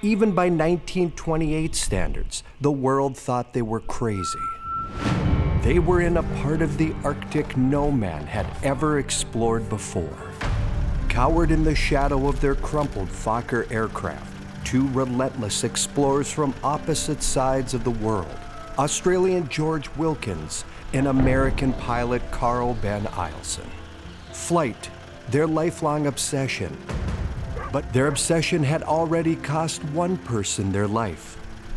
Even by 1928 standards, the world thought they were crazy. They were in a part of the Arctic no man had ever explored before. Cowered in the shadow of their crumpled Fokker aircraft, two relentless explorers from opposite sides of the world, Australian George Wilkins and American pilot Carl Ben Eielson. Flight, their lifelong obsession. But their obsession had already cost one person their life.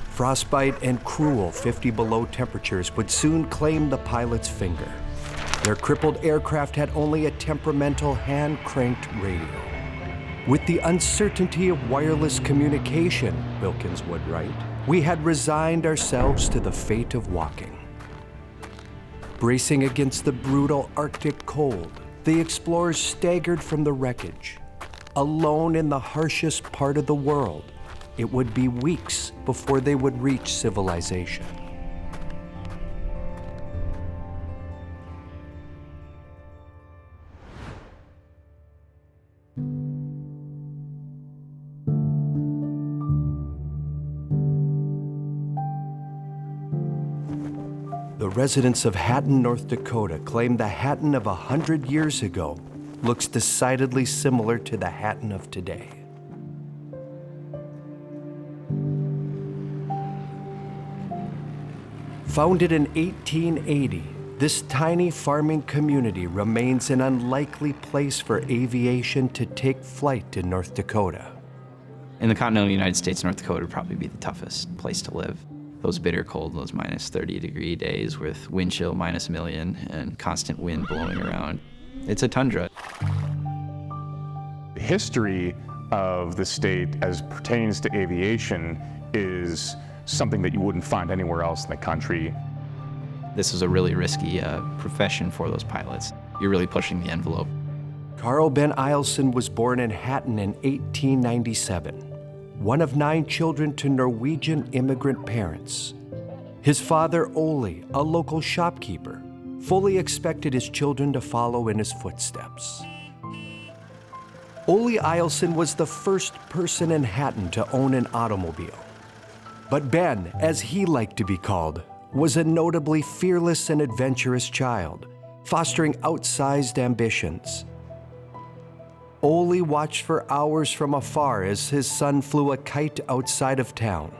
Frostbite and cruel 50 below temperatures would soon claim the pilot's finger. Their crippled aircraft had only a temperamental hand-cranked radio. With the uncertainty of wireless communication, Wilkins would write, we had resigned ourselves to the fate of walking. Bracing against the brutal Arctic cold, the explorers staggered from the wreckage. Alone in the harshest part of the world, it would be weeks before they would reach civilization. The residents of Hatton, North Dakota claim the Hatton of 100 years ago looks decidedly similar to the Hatton of today. Founded in 1880, this tiny farming community remains an unlikely place for aviation to take flight in North Dakota. In the continental United States, North Dakota would probably be the toughest place to live. Those bitter cold, those minus 30-degree days with wind chill minus 1,000,000 and constant wind blowing around. It's a tundra. The history of the state as pertains to aviation is something that you wouldn't find anywhere else in the country. This was a really risky profession for those pilots. You're really pushing the envelope. Carl Ben Eielson was born in Hatton in 1897, one of 9 children to Norwegian immigrant parents. His father, Ole, a local shopkeeper, fully expected his children to follow in his footsteps. Ole Eielson was the first person in Hatton to own an automobile. But Ben, as he liked to be called, was a notably fearless and adventurous child, fostering outsized ambitions. Ole watched for hours from afar as his son flew a kite outside of town.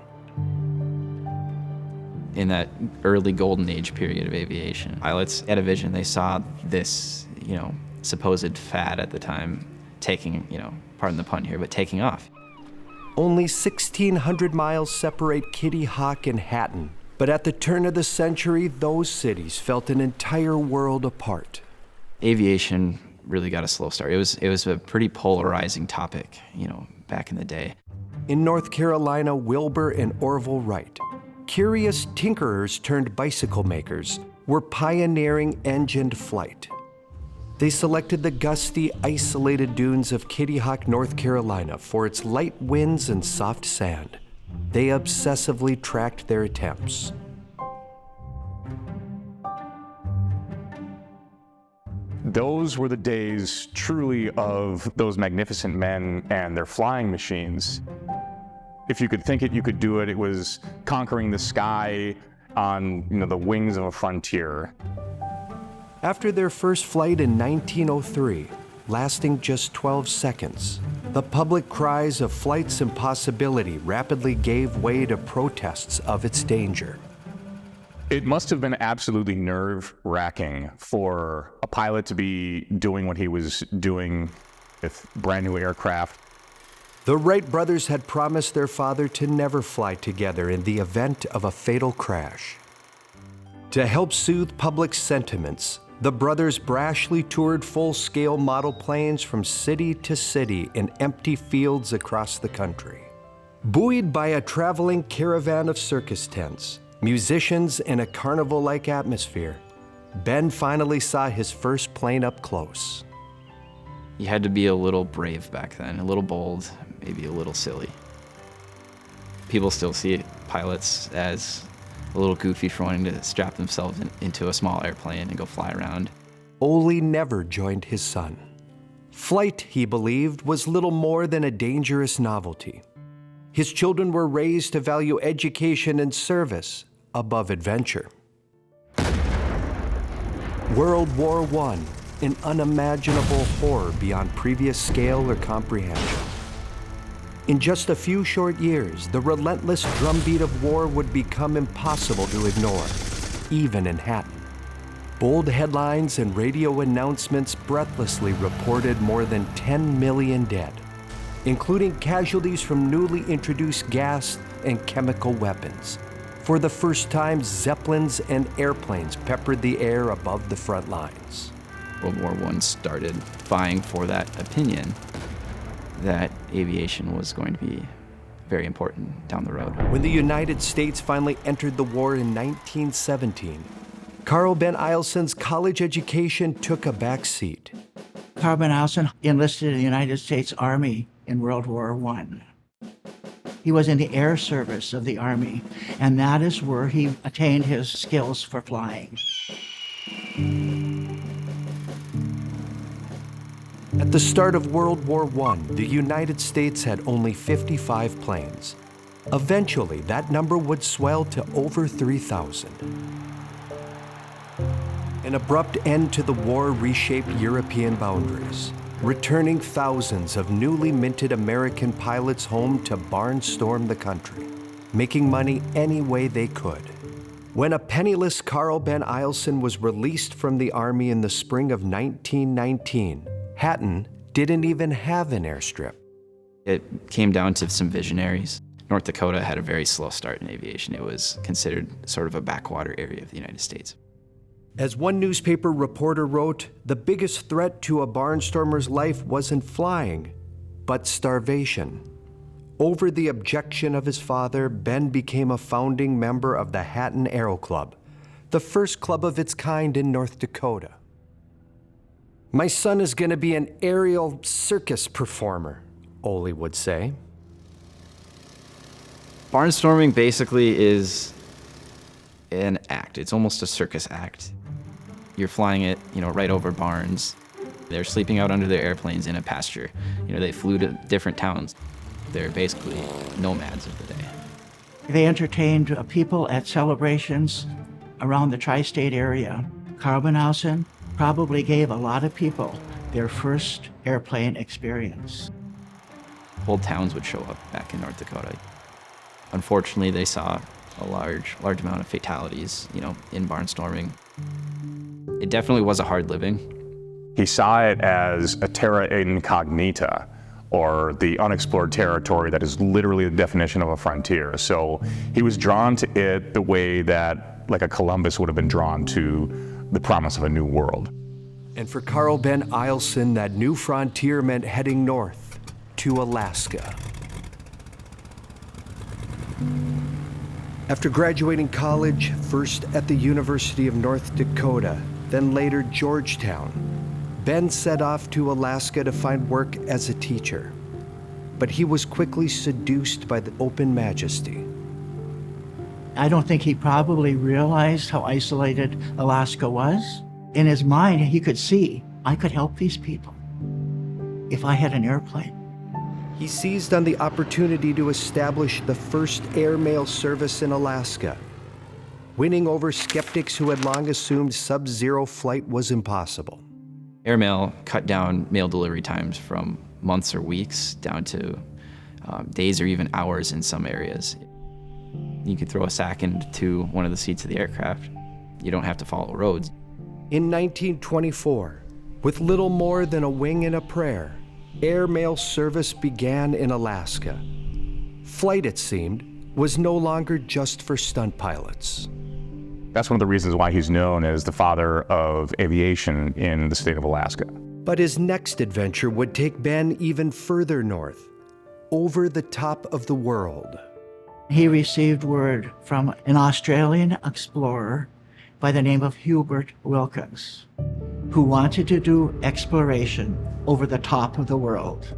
In that early golden age period of aviation, pilots had a vision. They saw this, supposed fad at the time taking, pardon the pun here, but taking off. Only 1,600 miles separate Kitty Hawk and Hatton, but at the turn of the century, those cities felt an entire world apart. Aviation really got a slow start. It was a pretty polarizing topic, back in the day. In North Carolina, Wilbur and Orville Wright, curious tinkerers turned bicycle makers, were pioneering engined flight. They selected the gusty, isolated dunes of Kitty Hawk, North Carolina for its light winds and soft sand. They obsessively tracked their attempts. Those were the days truly of those magnificent men and their flying machines. If you could think it, you could do it. It was conquering the sky on the wings of a frontier. After their first flight in 1903, lasting just 12 seconds, the public cries of flight's impossibility rapidly gave way to protests of its danger. It must have been absolutely nerve-wracking for a pilot to be doing what he was doing with brand new aircraft. The Wright brothers had promised their father to never fly together in the event of a fatal crash. To help soothe public sentiments, the brothers brashly toured full-scale model planes from city to city in empty fields across the country. Buoyed by a traveling caravan of circus tents, musicians, and a carnival-like atmosphere, Ben finally saw his first plane up close. You had to be a little brave back then, a little bold, maybe a little silly. People still see pilots as a little goofy for wanting to strap themselves into a small airplane and go fly around. Ole never joined his son. Flight, he believed, was little more than a dangerous novelty. His children were raised to value education and service above adventure. World War I, an unimaginable horror beyond previous scale or comprehension. In just a few short years, the relentless drumbeat of war would become impossible to ignore, even in Hatton. Bold headlines and radio announcements breathlessly reported more than 10 million dead, including casualties from newly introduced gas and chemical weapons. For the first time, Zeppelins and airplanes peppered the air above the front lines. World War I started vying for that opinion that aviation was going to be very important down the road. When the United States finally entered the war in 1917, Carl Ben Eielson's college education took a back seat. Carl Ben Eielson enlisted in the United States Army in World War I. He was in the air service of the Army, and that is where he attained his skills for flying. At the start of World War I, the United States had only 55 planes. Eventually, that number would swell to over 3,000. An abrupt end to the war reshaped European boundaries, returning thousands of newly minted American pilots home to barnstorm the country, making money any way they could. When a penniless Carl Ben Eielson was released from the Army in the spring of 1919, Hatton didn't even have an airstrip. It came down to some visionaries. North Dakota had a very slow start in aviation. It was considered sort of a backwater area of the United States. As one newspaper reporter wrote, the biggest threat to a barnstormer's life wasn't flying, but starvation. Over the objection of his father, Ben became a founding member of the Hatton Aero Club, the first club of its kind in North Dakota. "My son is going to be an aerial circus performer," Ole would say. Barnstorming basically is an act. It's almost a circus act. You're flying it, right over barns. They're sleeping out under their airplanes in a pasture. They flew to different towns. They're basically nomads of the day. They entertained people at celebrations around the tri-state area. Carl Ben Eielson probably gave a lot of people their first airplane experience. Whole towns would show up back in North Dakota. Unfortunately, they saw a large amount of fatalities, in barnstorming. It definitely was a hard living. He saw it as a terra incognita, or the unexplored territory that is literally the definition of a frontier. So he was drawn to it the way that, like a Columbus would have been drawn to the promise of a new world. And for Carl Ben Eielson, that new frontier meant heading north to Alaska. After graduating college, first at the University of North Dakota, then later Georgetown, Ben set off to Alaska to find work as a teacher. But he was quickly seduced by the open majesty. I don't think he probably realized how isolated Alaska was. In his mind, he could see, I could help these people if I had an airplane. He seized on the opportunity to establish the first airmail service in Alaska, winning over skeptics who had long assumed sub-zero flight was impossible. Airmail cut down mail delivery times from months or weeks down to days or even hours in some areas. You could throw a sack into one of the seats of the aircraft. You don't have to follow roads. In 1924, with little more than a wing and a prayer, airmail service began in Alaska. Flight, it seemed, was no longer just for stunt pilots. That's one of the reasons why he's known as the father of aviation in the state of Alaska. But his next adventure would take Ben even further north, over the top of the world. He received word from an Australian explorer by the name of Hubert Wilkins, who wanted to do exploration over the top of the world.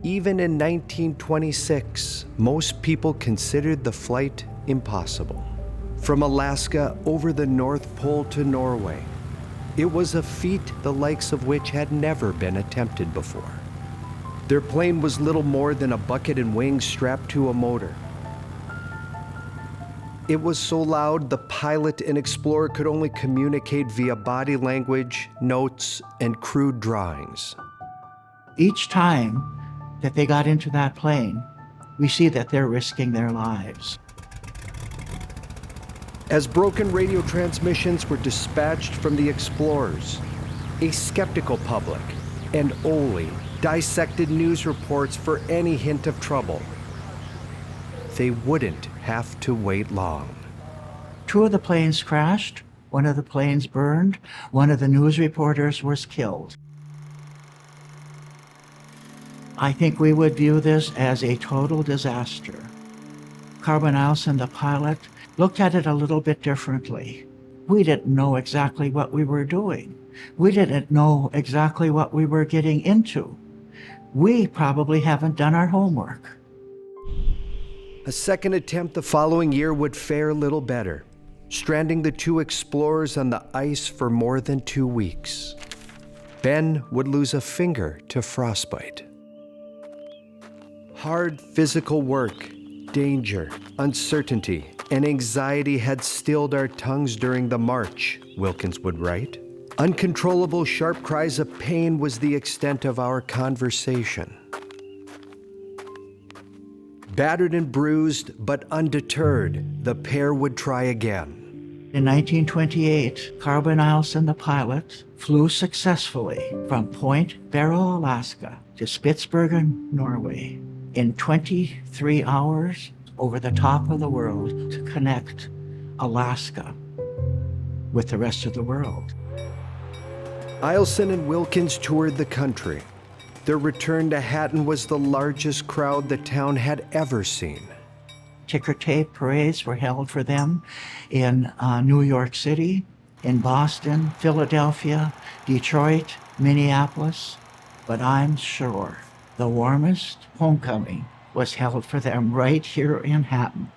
Even in 1926, most people considered the flight impossible. From Alaska over the North Pole to Norway, it was a feat the likes of which had never been attempted before. Their plane was little more than a bucket and wings strapped to a motor. It was so loud, the pilot and explorer could only communicate via body language, notes, and crude drawings. Each time that they got into that plane, we see that they're risking their lives. As broken radio transmissions were dispatched from the explorers, a skeptical public and Ole dissected news reports for any hint of trouble. They wouldn't have to wait long. 2 of the planes crashed, 1 of the planes burned, 1 of the news reporters was killed. I think we would view this as a total disaster. Carbon Eielson, the pilot, looked at it a little bit differently. We didn't know exactly what we were doing. We didn't know exactly what we were getting into. We probably haven't done our homework. A second attempt the following year would fare little better, stranding the 2 explorers on the ice for more than 2 weeks. Ben would lose a finger to frostbite. Hard physical work, danger, uncertainty, and anxiety had stilled our tongues during the march, Wilkins would write. Uncontrollable sharp cries of pain was the extent of our conversation. Battered and bruised, but undeterred, the pair would try again. In 1928, Carbon Eielson, the pilot, flew successfully from Point Barrow, Alaska to Spitsbergen, Norway, in 23 hours over the top of the world to connect Alaska with the rest of the world. Eielson and Wilkins toured the country. Their return to Hatton was the largest crowd the town had ever seen. Ticker tape parades were held for them in New York City, in Boston, Philadelphia, Detroit, Minneapolis. But I'm sure the warmest homecoming was held for them right here in Hatton.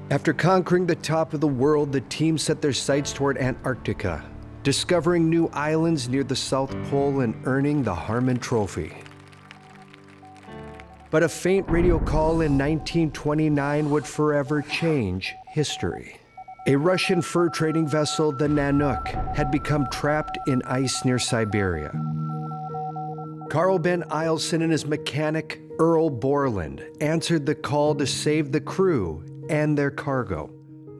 After conquering the top of the world, the team set their sights toward Antarctica, discovering new islands near the South Pole and earning the Harmon Trophy. But a faint radio call in 1929 would forever change history. A Russian fur trading vessel, the Nanook, had become trapped in ice near Siberia. Carl Ben Eielson and his mechanic, Earl Borland, answered the call to save the crew and their cargo,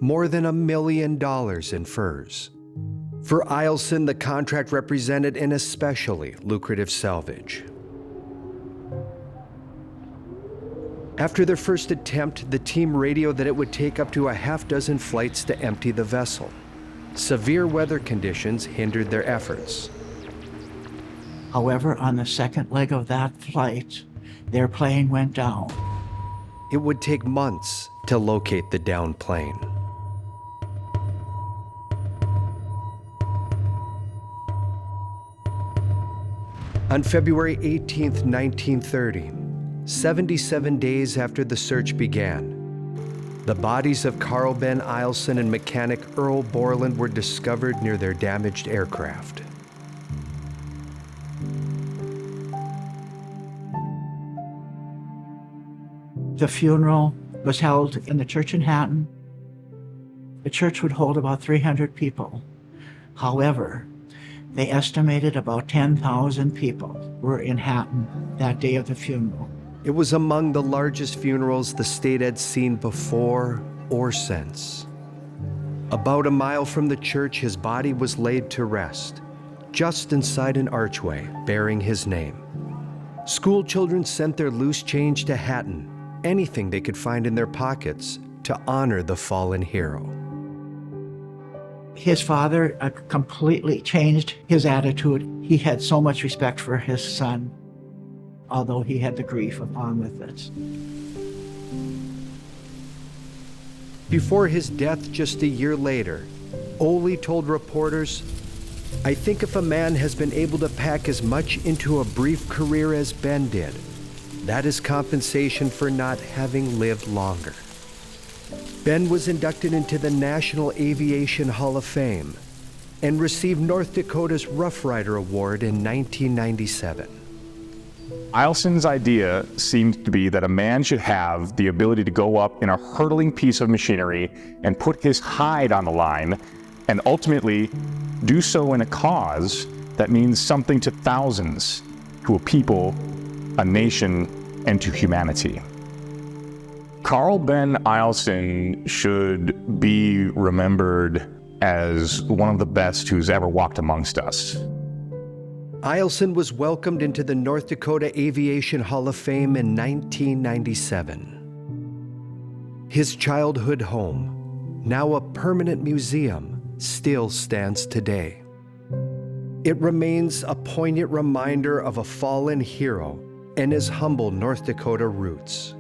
more than $1 million in furs. For Eielson, the contract represented an especially lucrative salvage. After their first attempt, the team radioed that it would take up to a half-dozen flights to empty the vessel. Severe weather conditions hindered their efforts. However, on the second leg of that flight, their plane went down. It would take months to locate the downed plane. On February 18, 1930, 77 days after the search began, the bodies of Carl Ben Eielson and mechanic Earl Borland were discovered near their damaged aircraft. The funeral was held in the church in Hatton. The church would hold about 300 people. However, they estimated about 10,000 people were in Hatton that day of the funeral. It was among the largest funerals the state had seen before or since. About a mile from the church, his body was laid to rest, just inside an archway bearing his name. School children sent their loose change to Hatton, anything they could find in their pockets, to honor the fallen hero. His father completely changed his attitude. He had so much respect for his son, although he had the grief upon with it. Before his death just a year later, Ole told reporters, "I think if a man has been able to pack as much into a brief career as Ben did, that is compensation for not having lived longer." Ben was inducted into the National Aviation Hall of Fame, and received North Dakota's Rough Rider Award in 1997. Eielson's idea seemed to be that a man should have the ability to go up in a hurtling piece of machinery and put his hide on the line, and ultimately do so in a cause that means something to thousands, to a people, a nation, and to humanity. Carl Ben Eielson should be remembered as one of the best who's ever walked amongst us. Eielson was welcomed into the North Dakota Aviation Hall of Fame in 1997. His childhood home, now a permanent museum, still stands today. It remains a poignant reminder of a fallen hero and his humble North Dakota roots.